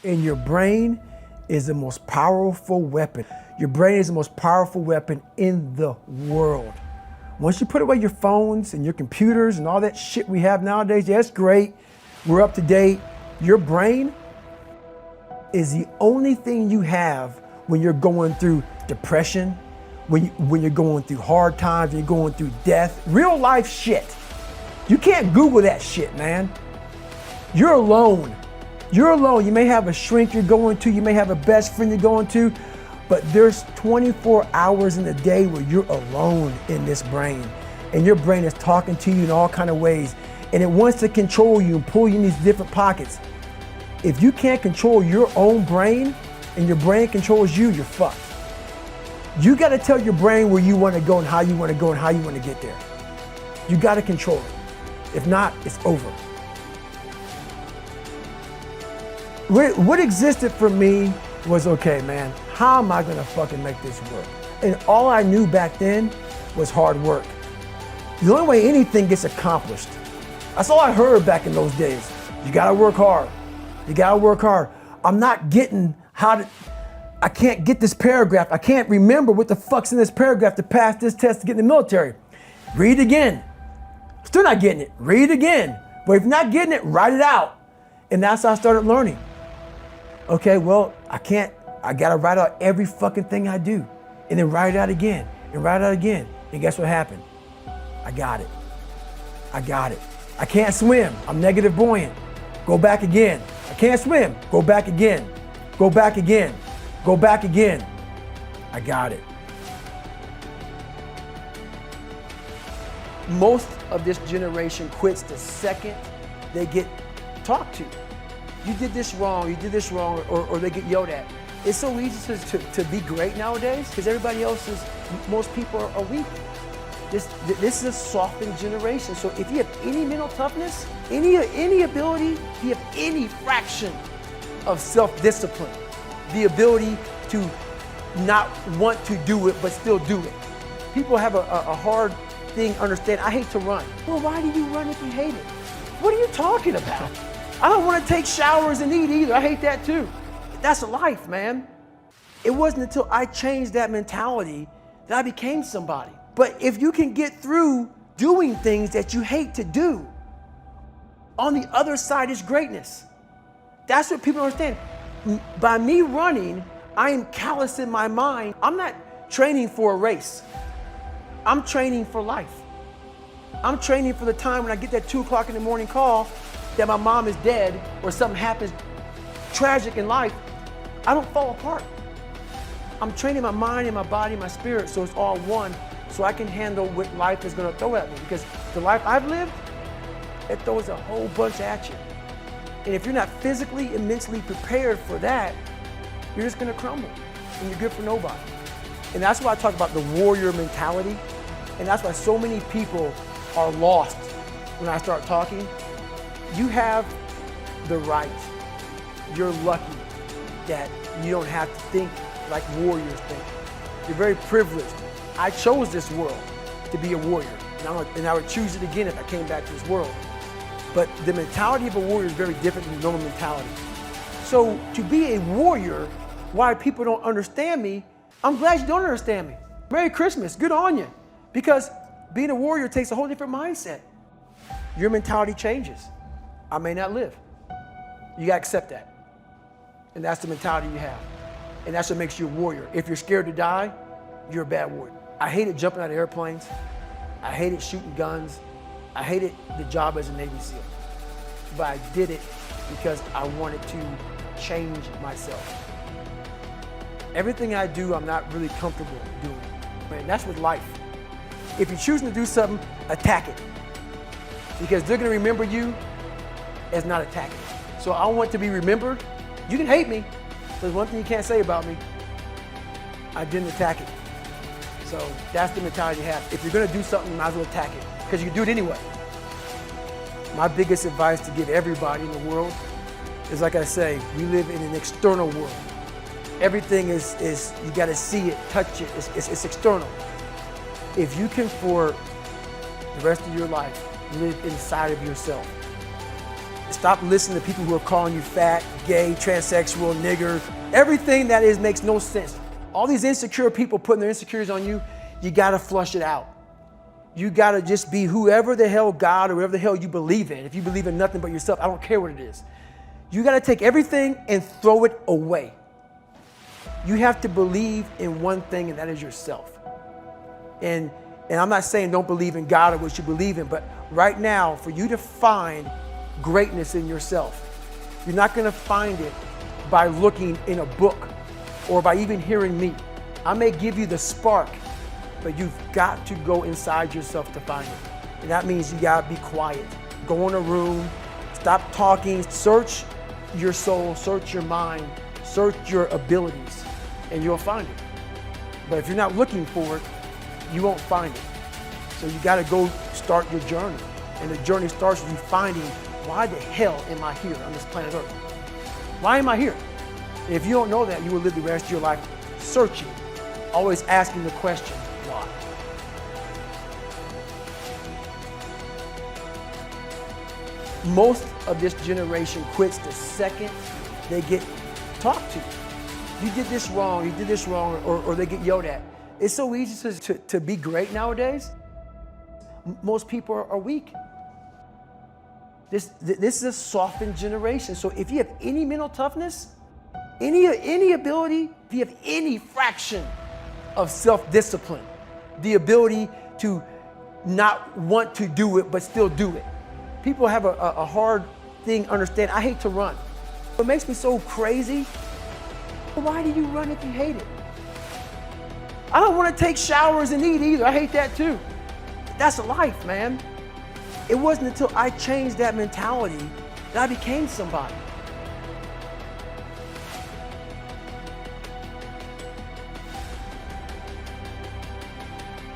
And your brain is the most powerful weapon. Your brain is the most powerful weapon in the world. Once you put away your phones and your computers and all that shit we have nowadays, yeah, it's great. We're up to date. Your brain is the only thing you have when you're going through depression, when you're going through hard times, when you're going through death, real life shit. You can't Google that shit, man. You're alone. You're alone. You may have a shrink you're going to, you may have a best friend you're going to, but there's 24 hours in a day where you're alone in this brain. And your brain is talking to you in all kinds of ways. And it wants to control you and pull you in these different pockets. If you can't control your own brain and your brain controls you, you're fucked. You gotta tell your brain where you wanna go and how you wanna go and how you wanna get there. You gotta control it. If not, it's over. What existed for me was, okay, man, how am I gonna fucking make this work? And all I knew back then was hard work. The only way anything gets accomplished. That's all I heard back in those days. You gotta work hard. You gotta work hard. I'm not getting I can't get this paragraph. I can't remember what the fuck's in this paragraph to pass this test to get in the military. Read again. Still not getting it. Read again. But if you're not getting it, write it out. And that's how I started learning. Okay, well, I gotta write out every fucking thing I do. And then write it out again, and write it out again. And guess what happened? I got it. I got it. I can't swim. I'm negative buoyant. Go back again. I can't swim. Go back again. Go back again. Go back again. I got it. Most of this generation quits the second they get talked to. You did this wrong, or they get yelled at. It's so easy to be great nowadays because most people are weak. This is a softened generation. So if you have any mental toughness, any ability, if you have any fraction of self-discipline, the ability to not want to do it but still do it. People have a hard thing understand. I hate to run. Well, why do you run if you hate it? What are you talking about? I don't want to take showers and eat either. I hate that too. That's life, man. It wasn't until I changed that mentality that I became somebody. But if you can get through doing things that you hate to do, on the other side is greatness. That's what people understand. By me running, I am callous in my mind. I'm not training for a race. I'm training for life. I'm training for the time when I get that 2 o'clock in the morning call that my mom is dead or something happens tragic in life. I don't fall apart. I'm training my mind and my body and my spirit so it's all one, so I can handle what life is gonna throw at me. Because the life I've lived, it throws a whole bunch at you. And if you're not physically and mentally prepared for that, you're just gonna crumble and you're good for nobody. And that's why I talk about the warrior mentality. And that's why so many people are lost when I start talking. You have the right. You're lucky that you don't have to think like warriors think. You're very privileged. I chose this world to be a warrior, and I would choose it again if I came back to this world. But the mentality of a warrior is very different than the normal mentality. So to be a warrior, why people don't understand me, I'm glad you don't understand me. Merry Christmas, good on you. Because being a warrior takes a whole different mindset. Your mentality changes. I may not live. You gotta accept that. And that's the mentality you have. And that's what makes you a warrior. If you're scared to die, you're a bad warrior. I hated jumping out of airplanes. I hated shooting guns. I hated the job as a Navy SEAL. But I did it because I wanted to change myself. Everything I do, I'm not really comfortable doing. And that's with life. If you're choosing to do something, attack it. Because they're gonna remember you as not attacking. So I want to be remembered. You can hate me. There's one thing you can't say about me. I didn't attack it. So that's the mentality you have. If you're gonna do something, you might as well attack it, because you can do it anyway. My biggest advice to give everybody in the world is, like I say, we live in an external world. Everything is you gotta see it, touch it, it's external. If you can, for the rest of your life, live inside of yourself, Stop listening to people who are calling you fat, gay, transsexual, nigger. Everything that is makes no sense. All these insecure people putting their insecurities on you, you gotta flush it out. You gotta just be whoever the hell God or whatever the hell you believe in. If you believe in nothing but yourself, I don't care what it is. You gotta take everything and throw it away. You have to believe in one thing, and that is yourself. And I'm not saying don't believe in God or what you believe in, but right now, for you to find greatness in yourself, you're not gonna find it by looking in a book or by even hearing me. I may give you the spark, but you've got to go inside yourself to find it. And that means you gotta be quiet. Go in a room, stop talking, search your soul, search your mind, search your abilities, and you'll find it. But if you're not looking for it, you won't find it. So you gotta go start your journey. And the journey starts with you finding, why the hell am I here on this planet Earth? Why am I here? And if you don't know that, you will live the rest of your life searching, always asking the question, why? Most of this generation quits the second they get talked to. You did this wrong, or they get yelled at. It's so easy to be great nowadays. Most people are weak. This is a softened generation. So if you have any mental toughness, any ability, if you have any fraction of self-discipline, the ability to not want to do it but still do it. People have a hard thing understand. I hate to run. What makes me so crazy, why do you run if you hate it? I don't want to take showers and eat either. I hate that too. That's life, man. It wasn't until I changed that mentality that I became somebody.